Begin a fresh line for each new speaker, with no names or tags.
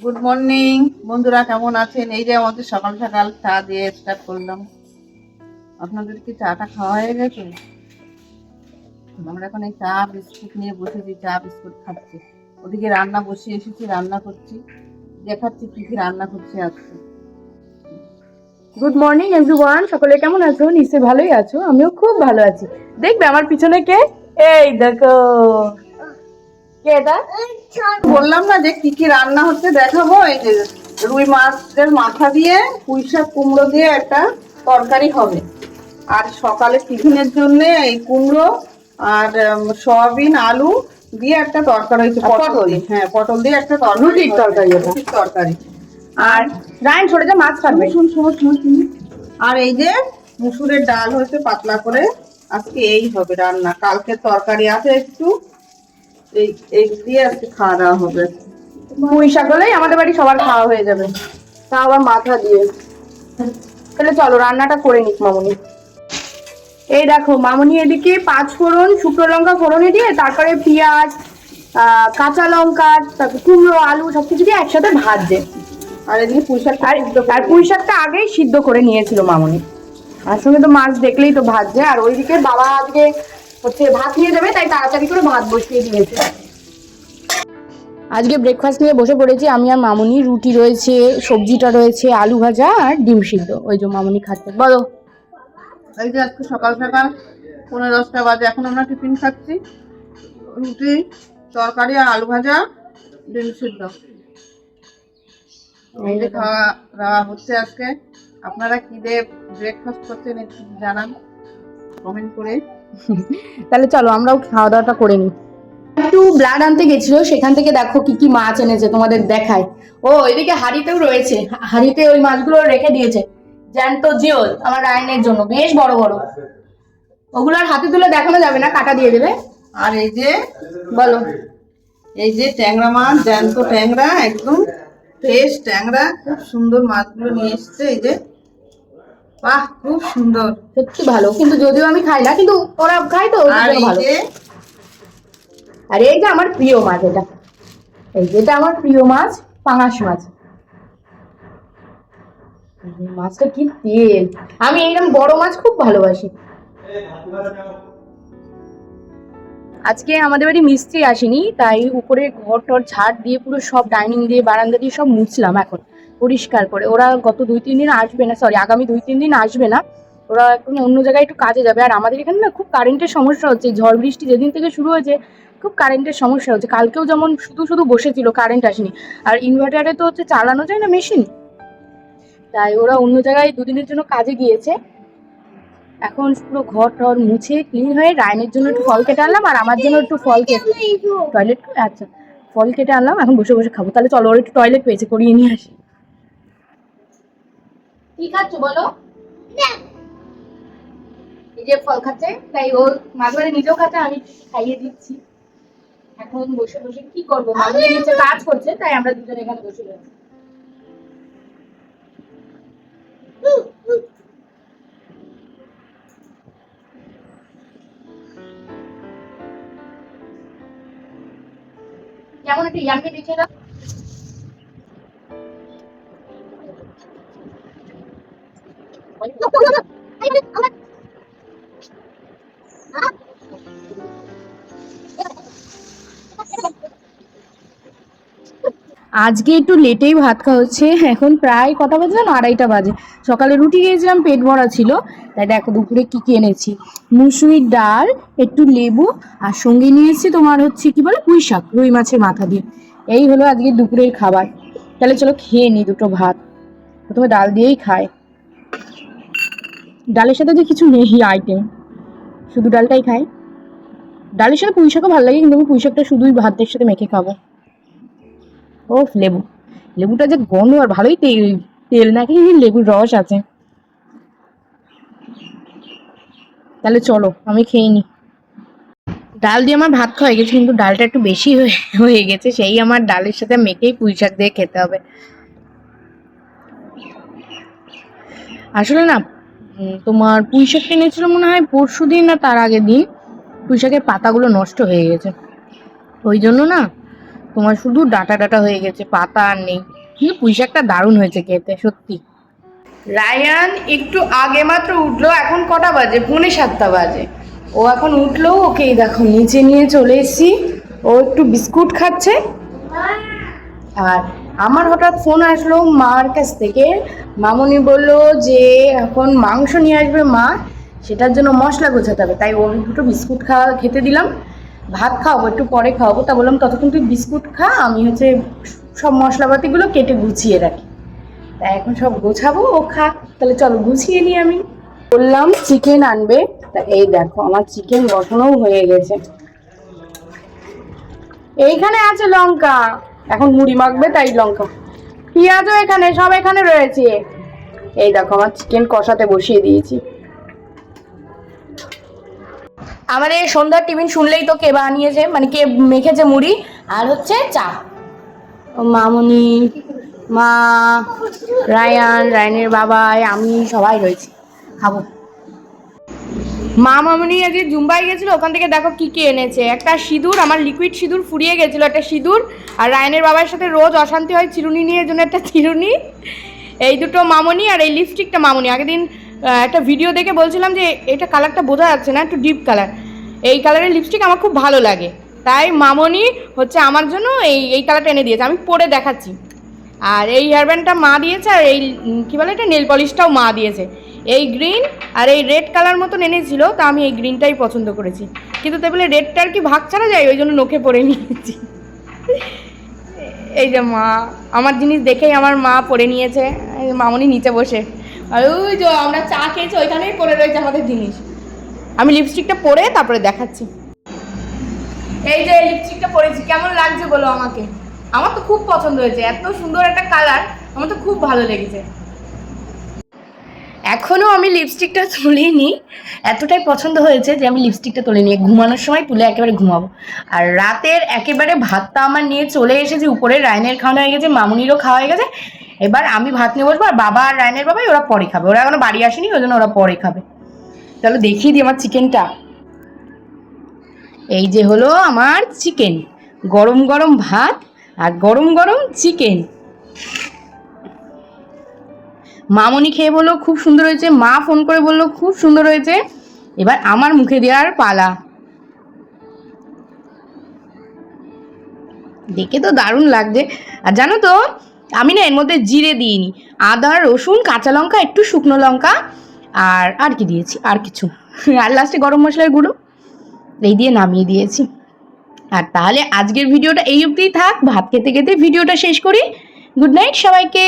Good morning বন্ধুরা, কেমন আছেন? এই যে আমাদের সকাল সকাল চা দিয়ে স্টার্ট করলাম। আপনাদের কি চাটা খাওয়া হয়ে গেছে? আমরা এখন এই চা বিস্কুট নিয়ে বসেছি, চা বিস্কুট খাচ্ছি। ওদিকে রান্না বসিয়ে এসেছি, রান্না করছি, দেখাচ্ছি কি কি রান্না করছি আজকে।
গুড মর্নিং এভরিওয়ান, সকলে কেমন আছো? নিশ্চয়ই ভালোই আছো, আমিও খুব ভালো আছি। দেখবে আমার পিছনে কে? এই দেখো, কে এটা?
বললাম না যে কি কি রান্না হচ্ছে দেখাবো। এই যে রুই মাছের মাথা দিয়ে পুঁই শাক কুমড়ো দিয়ে একটা তরকারি হবে। আর সকালে টিফিনের জন্য এই কুমড়ো আর সয়াবিন আলু দিয়ে একটা তরকারি হয়েছে, পটল দিয়ে। হ্যাঁ, পটল দিয়ে একটা
রুটির তরকারি ওটা।
রুটির তরকারি।
আর রায়ন সরে যা, মাছ খাবে।
আর এই যে মুসুরের ডাল হয়েছে পাতলা করে। আজকে এই হবে রান্না, কালকে তরকারি আছে একটু, এই এই দিয়ে আজকে খাওয়া দাওয়া হবে।
পুঁই শাক হলেই আমাদের বাড়ি সবার খাওয়া হয়ে যাবে, তা আবার মাথা দিয়ে। তাহলে চলো রান্নাটা করে নিক মামুনি। এই দেখো মামুনি এদিকে 5 ফোড়ন শুকনো লঙ্কা ফোড়নে দিয়ে তারপরে পেঁয়াজ, কাঁচা লঙ্কা, তারপর কুমড়ো আলু সবকিছু দিয়ে একসাথে ভাজছে।
আর এদিকে পুঁই শাক
আর পুঁই শাকটা আগেই সিদ্ধ করে নিয়েছিল মামুনি। আর সঙ্গে তো মাছ দেখলেই তো ভাজছে। আর ওইদিকে বাবা আজকে হচ্ছে ভাত নিয়ে যাবে, তাই তাড়াতাড়ি করে ভাত বসিয়ে দিয়েছে। আজকে ব্রেকফাস্ট নিয়ে বসে পড়েছি আমি আর মামুনি। রুটি রয়েছে, সবজিটা রয়েছে, আলু ভাজা আর ডিম সিদ্ধ। ওই যে মামুনি খাচ্ছে। বলো।
এই যে আজকে সকাল সকাল 9:30 বাজে, এখন আমরা টিফিন খাচ্ছি। রুটি, তরকারি আর আলু ভাজা, ডিম সিদ্ধ। এই যে খাওয়া দাওয়া হচ্ছে আজকে। আপনারা কি দিয়ে ব্রেকফাস্ট করছেন একটু জানান কমেন্ট করে।
তাহলে চলো আমরাও খাওয়া দাওয়াটা করে নিই। একটু ব্লাড আনতে গেছিল, সেখান থেকে দেখো কি কি মাছ এনেছে, তোমাদের দেখায়। ও এদিকে হাড়িতেও রয়েছে, হাড়িতে ওই মাছগুলো রেখে দিয়েছে। জ্যান্ত জিওল আমার রায়নের জন্য, বেশ বড় বড়। ওগুলো আর হাতে তুলে দেখানো যাবে না, কাটা দিয়ে দেবে।
আর এই যে
বলো।
এই যে ট্যাংরা মাছ, জ্যান্ত ট্যাংরা, একদম ফ্রেশ ট্যাংরা, খুব সুন্দর মাছগুলো নিয়ে এসছে। এই যে বাহ, খুব সুন্দর,
সত্যি ভালো, কিন্তু যদিও আমি খাই না, কিন্তু ওরা খায় তো
আর এই
ভালো।
যে
আর এই যে আমার প্রিয় মাছ, এটা এই যেটা আমার প্রিয় মাছ, পাঙাশ মাছ। মাছটা কি তেল! আমি এইরকম বড় মাছ খুব ভালোবাসি। আজকে আমাদের বাড়ি মিস্ত্রি আসেনি, তাই উপরে ঘর টর ঝাড় দিয়ে পুরো সব ডাইনিং দিয়ে বারান্দা দিয়ে সব মুছলাম এখন পরিষ্কার করে। ওরা গত 2-3 দিন আসবে না, সরি আগামী 2-3 দিন আসবে না। ওরা এখন অন্য জায়গায় একটু কাজে যাবে। আর আমাদের এখানে না খুব কারেন্টের সমস্যা হচ্ছে। ঝড় বৃষ্টি যেদিন থেকে শুরু হয়েছে খুব কারেন্টের সমস্যা হচ্ছে। কালকেও যেমন শুধু শুধু বসেছিল, কারেন্ট আসেনি। আর ইনভার্টারে তো হচ্ছে চালানো যায় না মেশিন, তাই ওরা অন্য জায়গায় 2 দিনের জন্য কাজে গিয়েছে। এখন পুরো ঘর টর মুছে ক্লিন হয়ে রায়নের জন্য একটু ফল কেটে আনলাম, আর আমার জন্য একটু ফল কেটে টয়লেট, আচ্ছা ফল কেটে আনলাম, এখন বসে বসে খাবো। তাহলে চলো, ওর একটু টয়লেট পেয়েছে, করিয়ে নিয়ে আসি। কি খাচ্ছ বলো? এই যে ফল খাচ্ছে, তাই ও মাঝে মাঝে নিজেও খাচ্ছে, আমি খাইয়ে দিচ্ছি। এখন বসে বসে কি করবো, মাঝে নিচে কাজ করছে, তাই আমরা দুজনে এখানে বসে রয়েছি। কেমন একটা ইয়াকে দেখে দাও। আজকে একটু লেটেই ভাত খাওয়া হচ্ছে। এখন প্রায় কটা বাজে জানো? 2:30 বাজে। সকালে রুটি খেয়েছিলাম, পেট ভরা ছিল। তাই দেখো দুপুরে কি কি এনেছি। মুসুরির ডাল, একটু লেবু, আর সঙ্গে নিয়েছি তোমার হচ্ছে কি বলে পুঁই শাক, রুই মাছের মাথা দিয়ে। এই হলো আজকে দুপুরের খাবার। তাহলে চলো খেয়ে নি দুটো ভাত। প্রথমে ডাল দিয়েই খায়। ডালের সাথে যে কিছু নেই আইটেম, শুধু ডালটাই খায়। ডালের সাথে পুঁই শাকও ভালো লাগে, কিন্তু আমি পুঁই শাকটা শুধুই ভাতের সাথে মেখে খাবো। ও লেবু, লেবুটা যে গন্ধ, আর ভালোই তেল, তেল নাকি লেবুর রস আছে। তাহলে চলো আমি খেয়ে নি। ডাল দিয়ে আমার ভাত খাওয়া হয়ে গেছে, কিন্তু ডালটা একটু বেশি হয়ে গেছে, সেই আমার ডালের সাথে মেখেই পুঁই শাক দিয়ে খেতে হবে। আসলে না তোমার পুঁই শাক এনেছিল মনে হয় পরশুদিন না তার আগের দিন। পুঁই শাকের পাতাগুলো নষ্ট হয়ে গেছে, ওই জন্য না তোমার শুধু ডাটা ডাটা হয়ে গেছে, পাতা আর নেই। কিন্তু পুঁই শাকটা দারুণ হয়েছে খেতে সত্যি। রায়ান একটু আগে মাত্র উঠলো, এখন কটা বাজে? 6:45 বাজে। ও এখন উঠলো, ওকেই দেখো নিচে নিয়ে চলে এসেছি। ও একটু বিস্কুট খাচ্ছে। আর আমার হঠাৎ ফোন আসলো মার কাছ থেকে। মামনি বললো যে এখন মাংস নিয়ে আসবে মা, সেটার জন্য মশলা গোছাতে হবে। তাই ওর দুটো বিস্কুট খেতে দিলাম। ভাত খাওয়াবো, একটু পরে খাওয়াবো। তা বললাম ততক্ষণ তুই বিস্কুট খা, আমি হচ্ছে সব মশলাপাতিগুলো কেটে গুছিয়ে রাখি। তাই এখন সব গোছাবো, ও খা। তাহলে চলো গুছিয়ে নিই। আমি বললাম চিকেন আনবে, তা এই দেখো আমার চিকেন বসানোও হয়ে গেছে। এইখানে আছে লঙ্কা, এখন মুড়ি মাখবে তাই লঙ্কা, পেঁয়াজও এখানে, সব এখানে রয়েছে। এই দেখো আমার চিকেন কষাতে বসিয়ে দিয়েছি। আমাদের সন্ধ্যার টিফিন শুনলেই তো কে বানিয়েছে, মানে কে মেখেছে মুড়ি আর হচ্ছে চা। মামনি, মা, রায়ানের বাবাই, আমি সবাই রয়েছি, খাবো। মা মামনি আজকে জুম্বাই গেছিল, ওখান থেকে দেখো কি কি এনেছে। একটা সিঁদুর, আমার লিকুইড সিঁদুর ফুরিয়ে গেছিলো, একটা সিঁদুর। আর রায়নের বাবার সাথে রোজ অশান্তি হয় চিরুনি নিয়ে, জন্য একটা চিরুনি। এই দুটো মামনি, আর এই লিপস্টিকটা মামনি। আগের দিন একটা ভিডিও দেখে বলছিলাম যে এটা কালারটা বোঝা যাচ্ছে না, একটু ডিপ কালার। এই কালারের লিপস্টিক আমার খুব ভালো লাগে, তাই মামনি হচ্ছে আমার জন্য এই কালারটা এনে দিয়েছে। আমি পরে দেখাচ্ছি। আর এই হেয়ারব্যান্ডটা মা দিয়েছে, আর এই কী বলে এটা নেল পলিশটাও মা দিয়েছে। এই গ্রিন আর এই রেড কালার মতন এনেছিল, তা আমি এই গ্রিনটাই পছন্দ করেছি। কিন্তু তাই বলে রেডটা আর কি ভাগ ছাড়া যায়, ওই জন্য নোখে পরে নিয়েছি। এই যে মা আমার জিনিস দেখেই আমার মা পরে নিয়েছে। মামনি নিচে বসে, আর ওই যে আমরা চা খেয়েছি ওইখানেই পরে রয়েছে আমাদের জিনিস। আমি লিপস্টিকটা পরে তারপরে দেখাচ্ছি। এই যে লিপস্টিকটা পরেছি, কেমন লাগছে বলো আমাকে? আমার তো খুব পছন্দ হয়েছে, এত সুন্দর একটা কালার, আমার তো খুব ভালো লেগেছে। এখনও আমি লিপস্টিকটা তুলিনি, এতটাই পছন্দ হয়েছে যে আমি লিপস্টিকটা তুলে নিয়ে ঘুমানোর সময় তুলে একেবারে ঘুমাবো। আর রাতের একেবারে ভাতটা আমার নিয়ে চলে এসেছি উপরে। রায়নের খাওয়ানো হয়ে গেছে, মামুনিরও খাওয়া হয়ে গেছে। এবার আমি ভাত নিয়ে বসবো, আর বাবা আর রায়নের বাবাই ওরা পরে খাবে, ওরা এখনো বাড়ি আসেনি, ওই জন্য ওরা পরে খাবে। তাহলে দেখিয়ে দিই আমার চিকেনটা। এই যে হলো আমার চিকেন, গরম গরম ভাত আর গরম গরম চিকেন। মামনি খেয়ে বললো খুব সুন্দর হয়েছে, মা ফোন করে বললো খুব সুন্দর হয়েছে। এবার আমার মুখে দেওয়ার পালা। দেখে তো দারুণ লাগছে। আর জানো তো আমি না এর মধ্যে জিরে দিইনি, আদা, রসুন, কাঁচা লঙ্কা, একটু শুকনো লঙ্কা, আর কি দিয়েছি, আর কিছু, আর লাস্টে গরম মশলার গুঁড়ো, এই দিয়ে নামিয়ে দিয়েছি। আর তাহলে আজকের ভিডিওটা এই অবধিই থাক, ভাত খেতে খেতে ভিডিওটা শেষ করি। গুড নাইট সবাইকে।